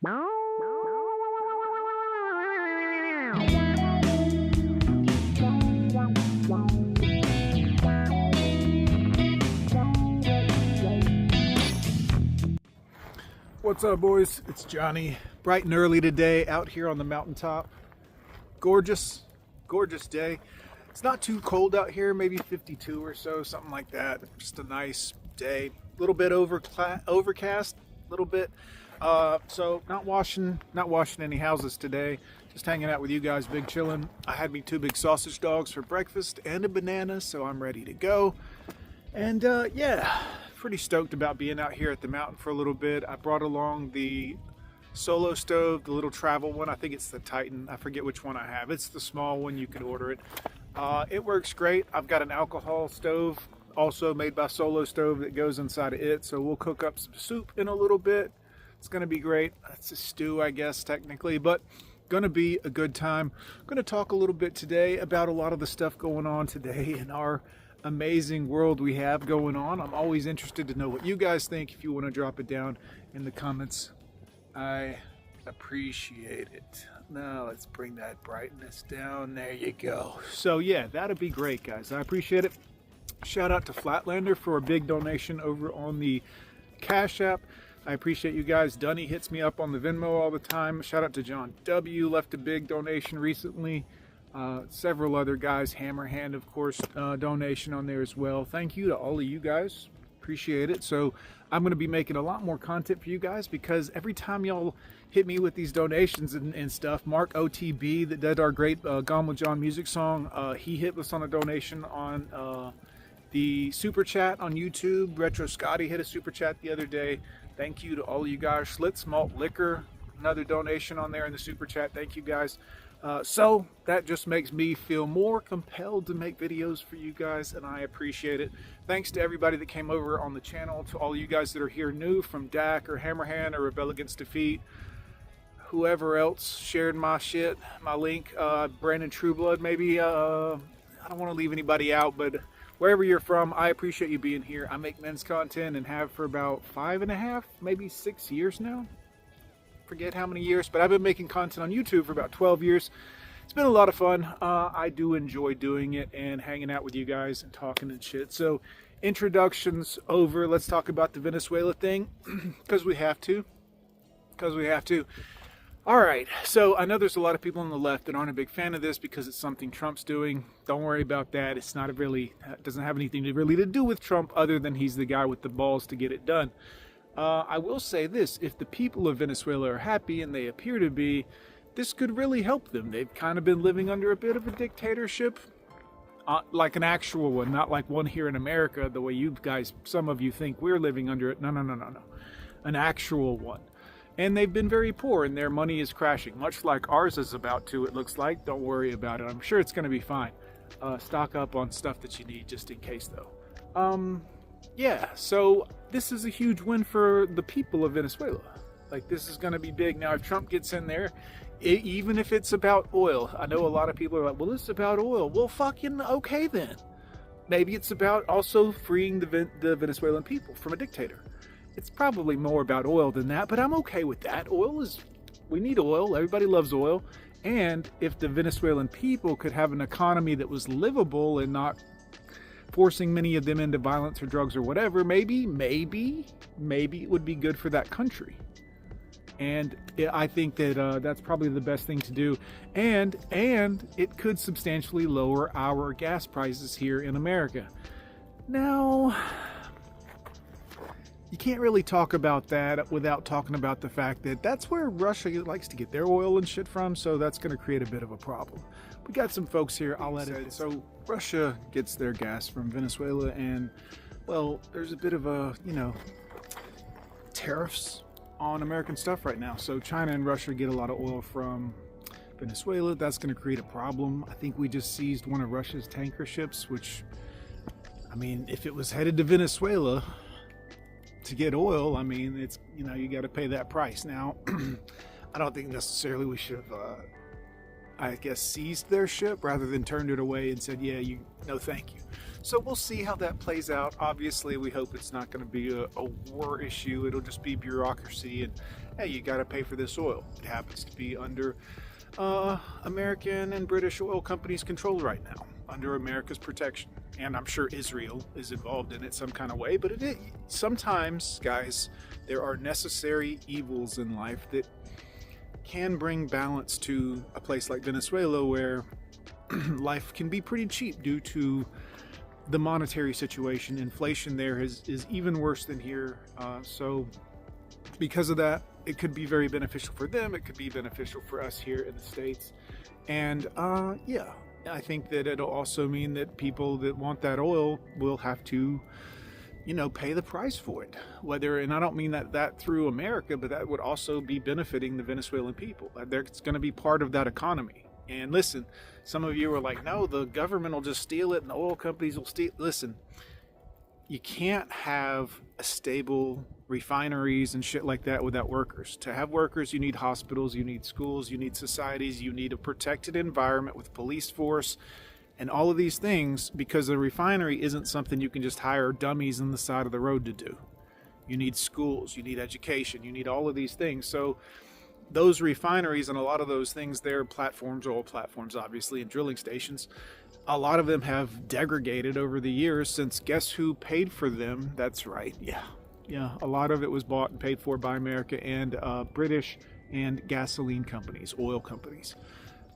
What's up, boys? It's Johnny. Bright and early today out here on the mountaintop. Gorgeous, gorgeous day. It's not too cold out here, maybe 52 or so, something like that. Just a nice day. A little bit overcast, a little bit. So not washing any houses today. Just hanging out with you guys, big chillin'. I had me 2 big sausage dogs for breakfast and a banana, so I'm ready to go. And yeah, pretty stoked about being out here at the mountain for a little bit. I brought along the solo stove, the little travel one. I think it's the Titan. I forget which one I have. It's the small one. You can order it. It works great. I've got an alcohol stove also made by Solo Stove that goes inside of it. So we'll cook up some soup in a little bit. It's going to be great. It's a stew, I guess, technically, but going to be a good time. I'm going to talk a little bit today about a lot of the stuff going on today in our amazing world we have going on. I'm always interested to know what you guys think. If you want to drop it down in the comments, I appreciate it. Now let's bring that brightness down. There you go. So yeah, that'd be great, guys. I appreciate it. Shout out to Flatlander for a big donation over on the Cash App. I appreciate you guys. Dunny hits me up on the Venmo all the time. Shout out to John W. Left a big donation recently. Several other guys, Hammerhand, of course, donation on there as well. Thank you to all of you guys. Appreciate it. So I'm going to be making a lot more content for you guys because every time y'all hit me with these donations and stuff, Mark OTB that did our great Gone with John music song, he hit us on a donation on the super chat on YouTube. Retro Scotty hit a super chat the other day. Thank you to all of you guys. Schlitz Malt Liquor, another donation on there in the super chat. Thank you guys. So that just makes me feel more compelled to make videos for you guys, and I appreciate it. Thanks to everybody that came over on the channel, to all you guys that are here new, from Dak or Hammerhand or Rebel Against Defeat, whoever else shared my shit, my link, Brandon Trueblood maybe. I don't want to leave anybody out, but wherever you're from, I appreciate you being here. I make men's content and have for about 5.5, maybe 6 years now. Forget how many years, but I've been making content on YouTube for about 12 years. It's been a lot of fun. I do enjoy doing it and hanging out with you guys and talking and shit. So introductions over. Let's talk about the Venezuela thing because we have to. All right, so I know there's a lot of people on the left that aren't a big fan of this because it's something Trump's doing. Don't worry about that. It's not really, it doesn't have anything to do with Trump other than he's the guy with the balls to get it done. I will say this, if the people of Venezuela are happy, and they appear to be, this could really help them. They've kind of been living under a bit of a dictatorship, like an actual one, not like one here in America, the way you guys, some of you think we're living under it. No. An actual one. And they've been very poor, and their money is crashing, much like ours is about to, it looks like. Don't worry about it. I'm sure it's going to be fine. Stock up on stuff that you need just in case, though. Yeah, so this is a huge win for the people of Venezuela. Like, this is going to be big. Now, if Trump gets in there, even if it's about oil, I know a lot of people are like, well, it's about oil. Well, fucking okay then. Maybe it's about also freeing the Venezuelan people from a dictator. It's probably more about oil than that, but I'm okay with that. We need oil. Everybody loves oil. And if the Venezuelan people could have an economy that was livable and not forcing many of them into violence or drugs or whatever, maybe it would be good for that country. And I think that that's probably the best thing to do. And it could substantially lower our gas prices here in America. Now, you can't really talk about that without talking about the fact that that's where Russia likes to get their oil and shit from, so that's going to create a bit of a problem. We got some folks here, I'll edit it. So Russia gets their gas from Venezuela, and, well, there's a bit of a, tariffs on American stuff right now. So China and Russia get a lot of oil from Venezuela. That's going to create a problem. I think we just seized one of Russia's tanker ships, which, I mean, if it was headed to Venezuela to get oil, I mean, it's, you got to pay that price. Now, I don't think necessarily we should have, seized their ship rather than turned it away and said, yeah, no, thank you. So we'll see how that plays out. Obviously, we hope it's not going to be a war issue. It'll just be bureaucracy hey, you got to pay for this oil. It happens to be under American and British oil companies' control right now, under America's protection. And I'm sure Israel is involved in it some kind of way, but sometimes, guys, there are necessary evils in life that can bring balance to a place like Venezuela, where life can be pretty cheap due to the monetary situation. Inflation there is even worse than here. So because of that, it could be very beneficial for them. It could be beneficial for us here in the States. And yeah, I think that it'll also mean that people that want that oil will have to, pay the price for it. And I don't mean that through America, but that would also be benefiting the Venezuelan people. It's going to be part of that economy. And listen, some of you are like, no, the government will just steal it and the oil companies will steal. Listen, you can't have a stable refineries and shit like that without workers. To have workers, you need hospitals, you need schools, you need societies, you need a protected environment with police force and all of these things, because a refinery isn't something you can just hire dummies on the side of the road to do. You need schools, you need education, you need all of these things. So those refineries and a lot of those things, they're platforms, oil platforms, obviously, and drilling stations. A lot of them have degraded over the years, since guess who paid for them? That's right. Yeah. A lot of it was bought and paid for by America and British and gasoline companies, oil companies.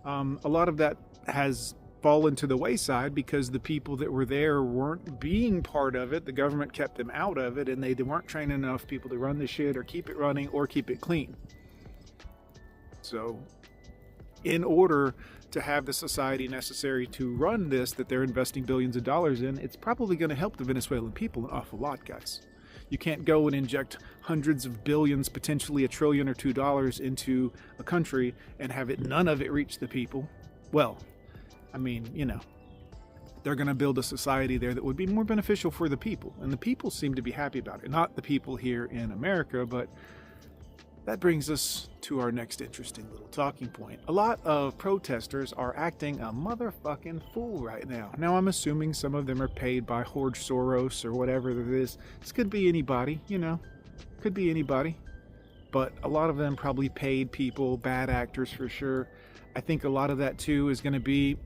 A lot of that has fallen to the wayside because the people that were there weren't being part of it. The government kept them out of it, and they weren't training enough people to run the shit or keep it running or keep it clean. So in order to have the society necessary to run this, that they're investing billions of dollars in, it's probably going to help the Venezuelan people an awful lot, guys. You can't go and inject hundreds of billions, potentially $1 trillion or $2 into a country and have none of it reach the people. Well, I mean, they're going to build a society there that would be more beneficial for the people. And the people seem to be happy about it. Not the people here in America, but that brings us to our next interesting little talking point. A lot of protesters are acting a motherfucking fool right now. Now, I'm assuming some of them are paid by George Soros or whatever it is. This could be anybody, could be anybody. But a lot of them probably paid people, bad actors for sure. I think a lot of that too is going to be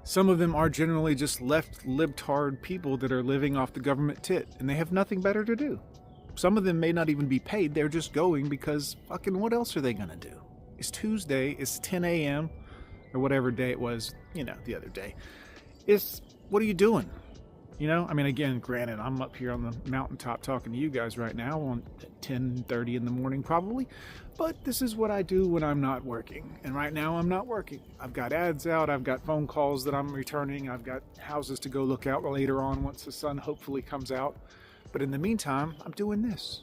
some of them are generally just left libtard people that are living off the government tit, and they have nothing better to do. Some of them may not even be paid. They're just going because fucking what else are they going to do? It's Tuesday. It's 10 a.m. or whatever day it was, the other day. What are you doing? I mean, again, granted, I'm up here on the mountaintop talking to you guys right now on 10:30 in the morning probably. But this is what I do when I'm not working. And right now I'm not working. I've got ads out. I've got phone calls that I'm returning. I've got houses to go look at later on once the sun hopefully comes out. But in the meantime, I'm doing this.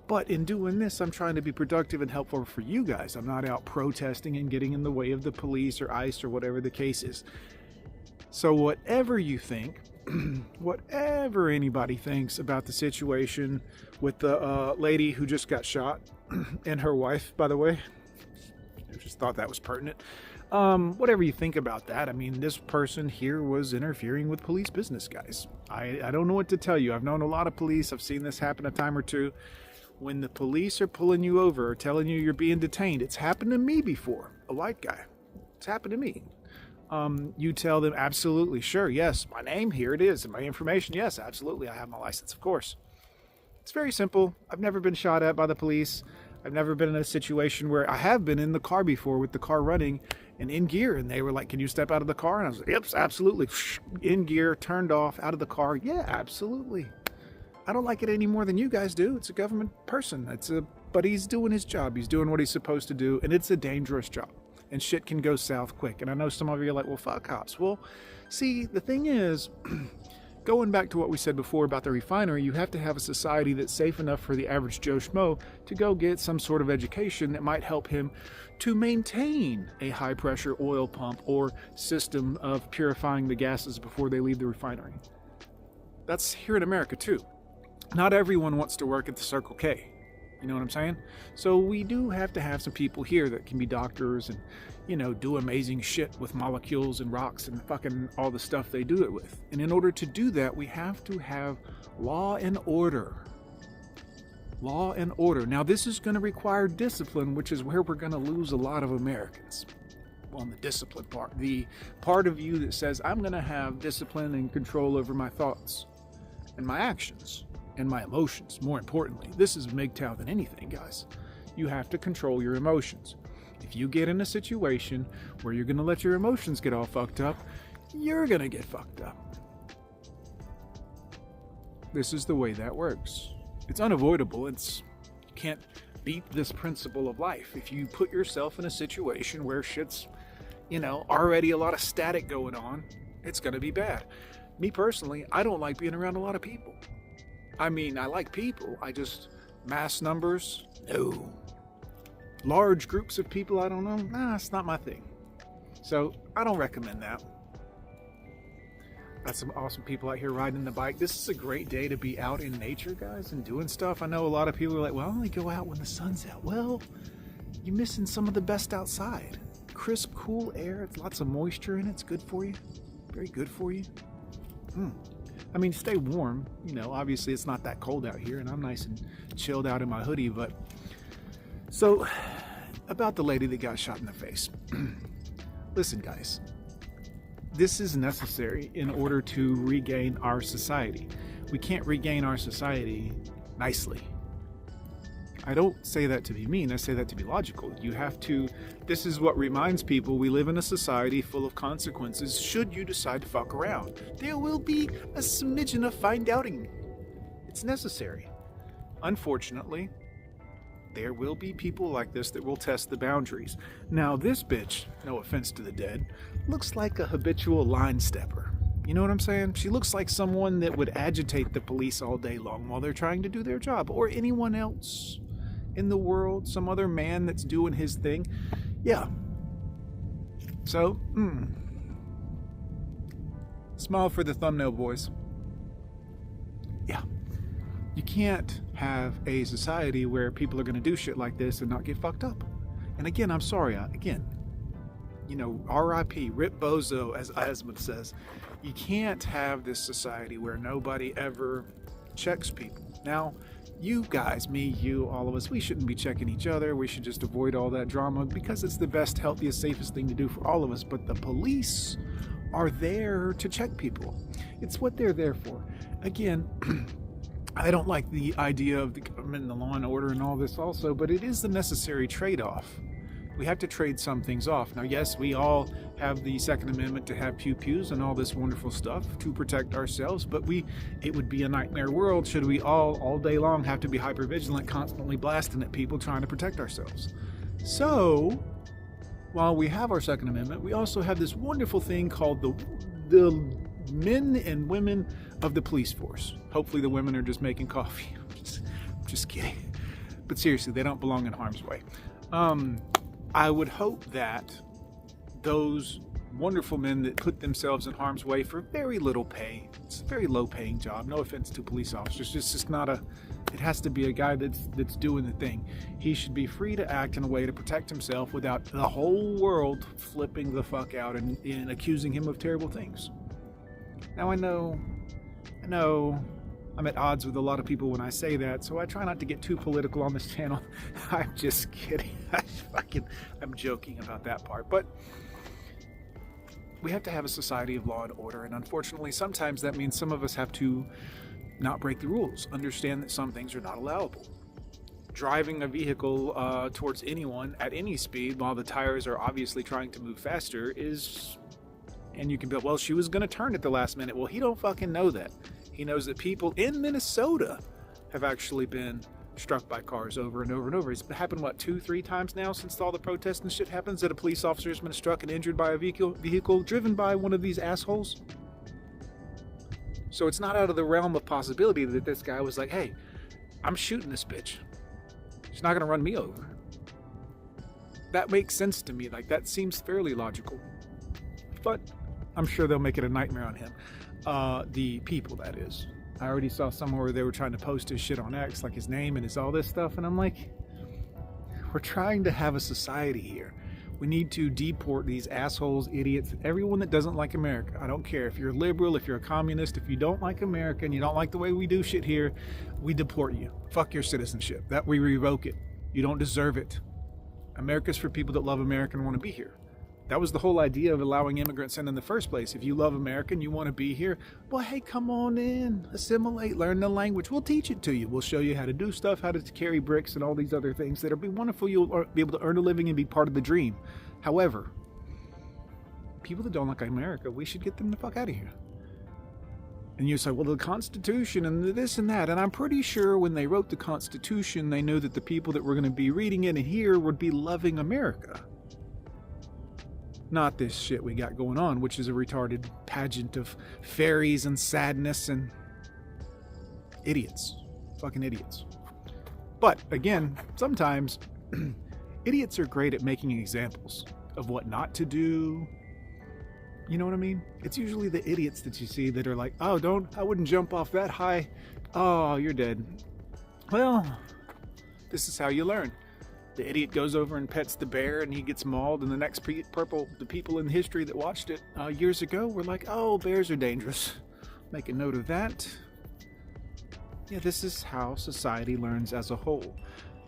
But in doing this, I'm trying to be productive and helpful for you guys. I'm not out protesting and getting in the way of the police or ICE or whatever the case is. So whatever you think, whatever anybody thinks about the situation with the lady who just got shot and her wife, by the way, I just thought that was pertinent. Whatever you think about that, I mean, this person here was interfering with police business, guys. I don't know what to tell you. I've known a lot of police. I've seen this happen a time or two. When the police are pulling you over or telling you you're being detained, it's happened to me before. A white guy. It's happened to me. You tell them, absolutely, sure, yes, my name, here it is, and my information, yes, absolutely, I have my license, of course. It's very simple. I've never been shot at by the police. I've never been in a situation where I have been in the car before with the car running and in gear, and they were like, can you step out of the car? And I was like, yep, absolutely. In gear, turned off, out of the car. Yeah, absolutely. I don't like it any more than you guys do. It's a government person. But he's doing his job. He's doing what he's supposed to do, and it's a dangerous job. And shit can go south quick. And I know some of you are like, well, fuck cops. Well, see, the thing is, going back to what we said before about the refinery, you have to have a society that's safe enough for the average Joe Schmo to go get some sort of education that might help him to maintain a high-pressure oil pump or system of purifying the gases before they leave the refinery. That's here in America, too. Not everyone wants to work at the Circle K. You know what I'm saying? So we do have to have some people here that can be doctors and, do amazing shit with molecules and rocks and fucking all the stuff they do it with. And in order to do that, we have to have law and order. Law and order. Now, this is going to require discipline, which is where we're going to lose a lot of Americans. On the discipline part, the part of you that says, I'm going to have discipline and control over my thoughts and my actions and my emotions. More importantly, this is MGTOW than anything, guys. You have to control your emotions. If you get in a situation where you're going to let your emotions get all fucked up, you're going to get fucked up. This is the way that works. It's unavoidable. You can't beat this principle of life. If you put yourself in a situation where shit's, already a lot of static going on, it's going to be bad. Me personally, I don't like being around a lot of people. I mean, I like people. Mass numbers, no. Large groups of people, I don't know. Nah, it's not my thing. So I don't recommend that. Got some awesome people out here riding the bike. This is a great day to be out in nature, guys, and doing stuff. I know a lot of people are like, well, I only go out when the sun's out. Well, you're missing some of the best outside. Crisp, cool air. It's lots of moisture in it. It's good for you. Very good for you. I mean, stay warm. Obviously it's not that cold out here, and I'm nice and chilled out in my hoodie. But so, about the lady that got shot in the face. Listen, guys. This is necessary in order to regain our society. We can't regain our society nicely. I don't say that to be mean, I say that to be logical. This is what reminds people we live in a society full of consequences should you decide to fuck around. There will be a smidgen of fine doubting. It's necessary. Unfortunately, there will be people like this that will test the boundaries. Now, this bitch, no offense to the dead, looks like a habitual line stepper. You know what I'm saying? She looks like someone that would agitate the police all day long while they're trying to do their job, or anyone else in the world, some other man that's doing his thing. Yeah. So, smile for the thumbnail, boys. Yeah. You can't have a society where people are going to do shit like this and not get fucked up. And again, I'm sorry. R.I.P. Rip Bozo, as Asmund says. You can't have this society where nobody ever checks people. Now, you guys, me, you, all of us, we shouldn't be checking each other. We should just avoid all that drama because it's the best, healthiest, safest thing to do for all of us. But the police are there to check people. It's what they're there for. Again, I don't like the idea of the government and the law and order and all this also, but it is the necessary trade-off. We have to trade some things off. Now, yes, we all have the Second Amendment to have pew-pews and all this wonderful stuff to protect ourselves, but it would be a nightmare world should we all day long have to be hyper-vigilant, constantly blasting at people trying to protect ourselves. So, while we have our Second Amendment, we also have this wonderful thing called the men and women of the police force. Hopefully the women are just making coffee. I'm just kidding. But seriously, they don't belong in harm's way. I would hope that those wonderful men that put themselves in harm's way for very little pay, it's a very low paying job, no offense to police officers, it's just not it has to be a guy that's doing the thing. He should be free to act in a way to protect himself without the whole world flipping the fuck out and accusing him of terrible things. Now I know I'm at odds with a lot of people when I say that, so I try not to get too political on this channel. I'm just kidding. I'm joking about that part. But we have to have a society of law and order, and unfortunately sometimes that means some of us have to not break the rules, understand that some things are not allowable. Driving a vehicle towards anyone at any speed while the tires are obviously trying to move faster is... And you can be, well, she was going to turn at the last minute. Well, he don't fucking know that. He knows that people in Minnesota have actually been struck by cars over and over and over. It's happened, 2-3 times now since all the protests and shit happens that a police officer has been struck and injured by a vehicle driven by one of these assholes. So it's not out of the realm of possibility that this guy was like, hey, I'm shooting this bitch. She's not going to run me over. That makes sense to me. That seems fairly logical. But I'm sure they'll make it a nightmare on him. The people, that is. I already saw somewhere where they were trying to post his shit on X, his name and his all this stuff, and I'm like, we're trying to have a society here. We need to deport these assholes, idiots, everyone that doesn't like America. I don't care if you're liberal, if you're a communist, if you don't like America and you don't like the way we do shit here, we deport you. Fuck your citizenship. That we revoke it. You don't deserve it. America's for people that love America and want to be here. That was the whole idea of allowing immigrants in the first place. If you love America and you want to be here, well, hey, come on in, assimilate, learn the language. We'll teach it to you. We'll show you how to do stuff, how to carry bricks and all these other things that'll be wonderful. You'll be able to earn a living and be part of the dream. However, people that don't like America, we should get them the fuck out of here. And you say, well, the Constitution and this and that. And I'm pretty sure when they wrote the Constitution, they knew that the people that were going to be reading it and here would be loving America. Not this shit we got going on, which is a retarded pageant of fairies and sadness and idiots. Fucking idiots. But again, sometimes idiots are great at making examples of what not to do. You know what I mean? It's usually the idiots that you see that are like, oh, I wouldn't jump off that high. Oh, you're dead. Well, this is how you learn. The idiot goes over and pets the bear and he gets mauled, and the people in history that watched it years ago were like, oh, bears are dangerous. Make a note of that. Yeah, this is how society learns as a whole.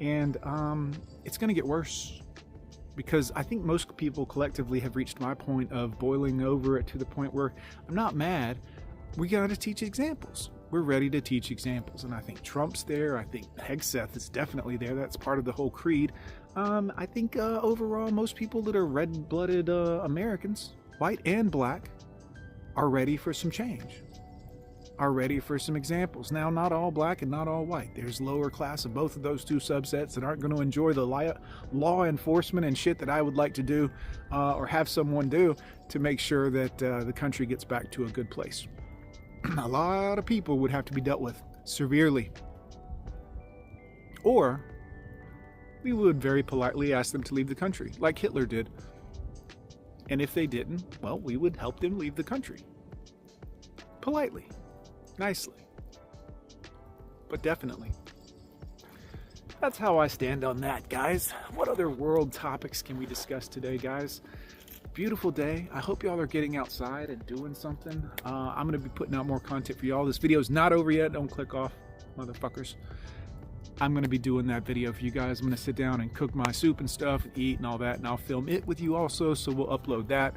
And it's going to get worse, because I think most people collectively have reached my point of boiling over it to the point where I'm not mad. We got to teach examples. We're ready to teach examples. And I think Trump's there. I think Hegseth is definitely there. That's part of the whole creed. I think overall, most people that are red-blooded Americans, white and black, are ready for some change. Are ready for some examples. Now, not all black and not all white. There's lower class of both of those two subsets that aren't going to enjoy the law enforcement and shit that I would like to do or have someone do to make sure that the country gets back to a good place. A lot of people would have to be dealt with severely. Or we would very politely ask them to leave the country, like Hitler did. And if they didn't, well, we would help them leave the country. Politely. Nicely. But definitely. That's how I stand on that, guys. What other world topics can we discuss today, guys? Beautiful day. I hope y'all are getting outside and doing something. I'm going to be putting out more content for y'all. This video's not over yet. Don't click off, motherfuckers. I'm going to be doing that video for you guys. I'm going to sit down and cook my soup and stuff, and eat and all that, and I'll film it with you also, so we'll upload that.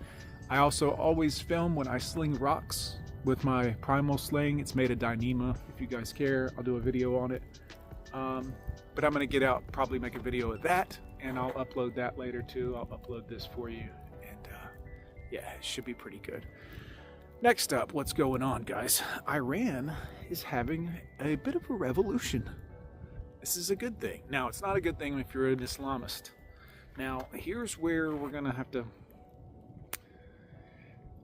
I also always film when I sling rocks with my primal sling. It's made of Dyneema. If you guys care, I'll do a video on it. But I'm going to get out, probably make a video of that, and I'll upload that later too. I'll upload this for you. Yeah, it should be pretty good. Next up, what's going on, guys? Iran is having a bit of a revolution. This is a good thing. Now, it's not a good thing if you're an Islamist. Now, here's where we're going to have to...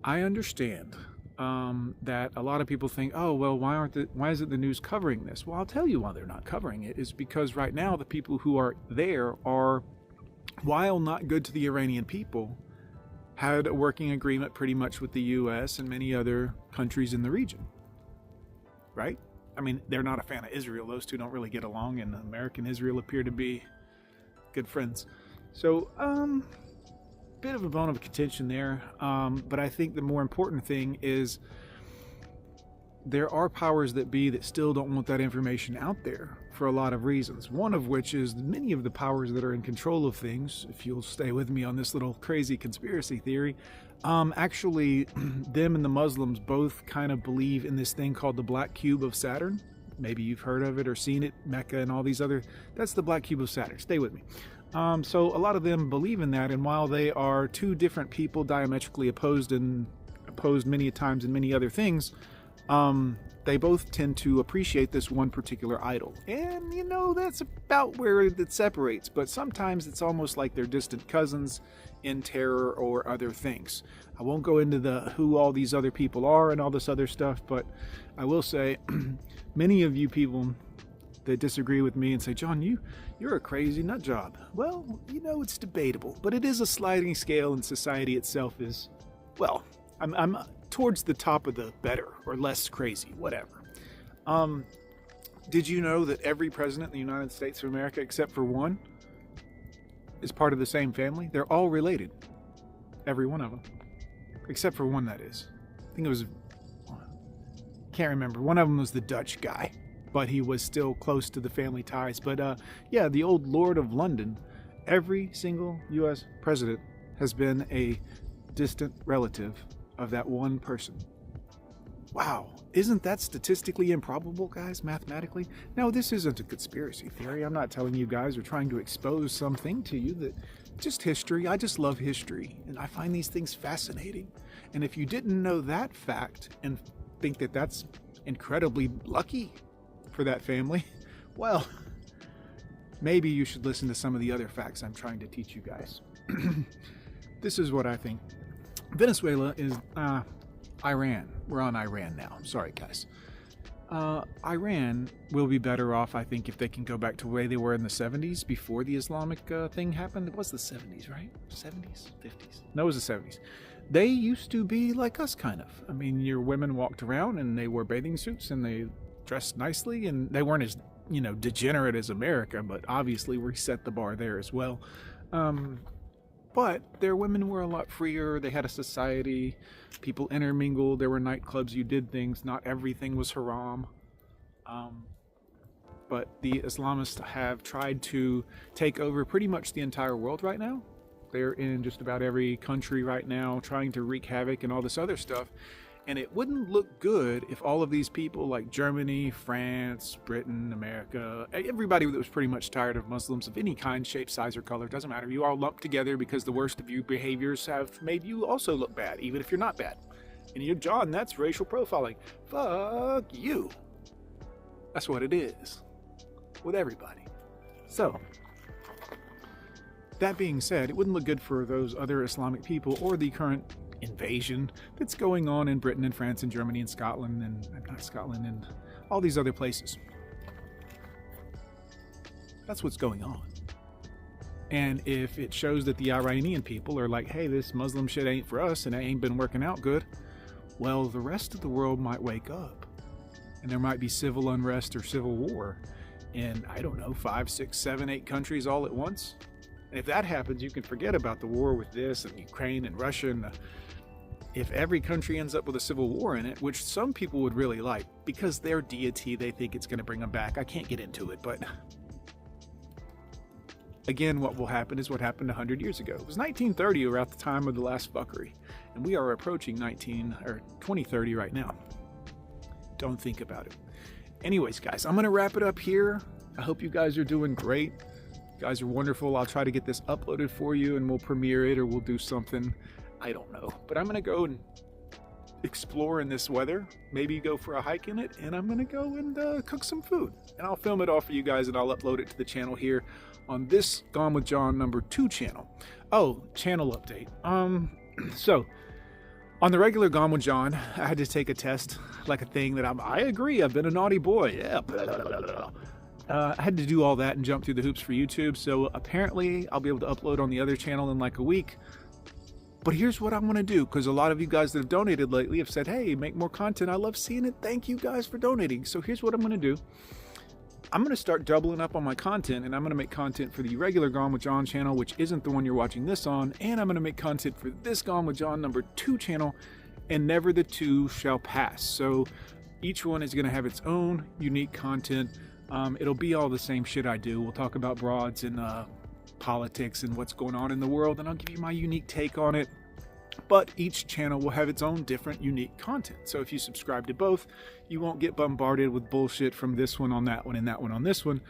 I understand that a lot of people think, oh, well, why isn't the news covering this? Well, I'll tell you why they're not covering it. Is because right now the people who are there are, while not good to the Iranian people, had a working agreement pretty much with the U.S. and many other countries in the region, right? I mean, they're not a fan of Israel. Those two don't really get along, and America and Israel appear to be good friends. So, bit of a bone of contention there. But I think the more important thing is there are powers that be that still don't want that information out there for a lot of reasons. One of which is many of the powers that are in control of things, if you'll stay with me on this little crazy conspiracy theory, actually them and the Muslims both kind of believe in this thing called the Black Cube of Saturn. Maybe you've heard of it or seen it, Mecca and all these other, that's the Black Cube of Saturn. Stay with me. So a lot of them believe in that, and while they are two different people diametrically opposed many times in many other things, they both tend to appreciate this one particular idol. And, you know, that's about where it separates. But sometimes it's almost like they're distant cousins in terror or other things. I won't go into who all these other people are and all this other stuff, but I will say many of you people that disagree with me and say, John, you're a crazy nut job. Well, you know, it's debatable. But it is a sliding scale, and society itself is, well, I'm towards the top of the better or less crazy, whatever. Did you know that every president in the United States of America, except for one, is part of the same family. They're all related. Every one of them. Except for one, that is. I think it was... can't remember. One of them was the Dutch guy. But he was still close to the family ties. But yeah, the old Lord of London, every single U.S. president has been a distant relative of that one person. Wow, isn't that statistically improbable, guys, mathematically? Now, this isn't a conspiracy theory. I'm not telling you guys or trying to expose something to you. That just history. I just love history, and I find these things fascinating. And if you didn't know that fact and think that that's incredibly lucky for that family, well, maybe you should listen to some of the other facts I'm trying to teach you guys. This is what I think. Venezuela is Iran. We're on Iran now. Sorry, guys. Iran will be better off, I think, if they can go back to the way they were in the 70s before the Islamic thing happened. It was the 70s, right? 70s? 50s? No, it was the 70s. They used to be like us, kind of. I mean, your women walked around and they wore bathing suits and they dressed nicely, and they weren't as, degenerate as America, but obviously we set the bar there as well. But their women were a lot freer. They had a society. People intermingled. There were nightclubs. You did things. Not everything was haram. But the Islamists have tried to take over pretty much the entire world right now. They're in just about every country right now, trying to wreak havoc and all this other stuff. And it wouldn't look good if all of these people like Germany, France, Britain, America, everybody that was pretty much tired of Muslims of any kind, shape, size, or color, doesn't matter. You all lumped together because the worst of your behaviors have made you also look bad, even if you're not bad. And you're, John, that's racial profiling. Fuck you. That's what it is. With everybody. So, that being said, it wouldn't look good for those other Islamic people or the current invasion that's going on in Britain and France and Germany and Scotland and all these other places. That's what's going on. And if it shows that the Iranian people are like, hey, this Muslim shit ain't for us and it ain't been working out good, well, the rest of the world might wake up and there might be civil unrest or civil war in, I don't know, 5, 6, 7, 8 countries all at once. And if that happens, you can forget about the war with this and Ukraine and Russia. And if every country ends up with a civil war in it, which some people would really like, because their deity, they think it's going to bring them back. I can't get into it, but again, what will happen is what happened 100 years ago. It was 1930 around the time of the last fuckery. And we are approaching 2030 right now. Don't think about it. Anyways, guys, I'm going to wrap it up here. I hope you guys are doing great. You guys are wonderful. I'll try to get this uploaded for you and we'll premiere it or we'll do something. I don't know. But I'm going to go and explore in this weather. Maybe go for a hike in it. And I'm going to go and cook some food. And I'll film it all for you guys and I'll upload it to the channel here on this Gone with John #2 channel. Oh, channel update. So, on the regular Gone with John, I had to take a test, like a thing that I agree, I've been a naughty boy. Yeah. I had to do all that and jump through the hoops for YouTube, so apparently I'll be able to upload on the other channel in like a week. But here's what I'm going to do, because a lot of you guys that have donated lately have said, hey, make more content. I love seeing it. Thank you guys for donating. So here's what I'm going to do. I'm going to start doubling up on my content, and I'm going to make content for the regular Gone with John channel, which isn't the one you're watching this on, and I'm going to make content for this Gone with John #2 channel, and never the two shall pass. So each one is going to have its own unique content. It'll be all the same shit I do. We'll talk about broads and politics and what's going on in the world, and I'll give you my unique take on it. But each channel will have its own different unique content. So if you subscribe to both, you won't get bombarded with bullshit from this one on that one and that one on this one.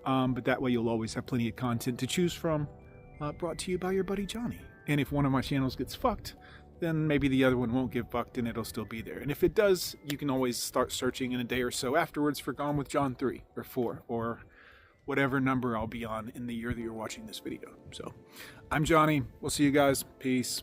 But that way you'll always have plenty of content to choose from, brought to you by your buddy Johnny. And if one of my channels gets fucked, then maybe the other one won't get fucked and it'll still be there. And if it does, you can always start searching in a day or so afterwards for Gone with John 3 or 4 or whatever number I'll be on in the year that you're watching this video. So I'm Johnny. We'll see you guys. Peace.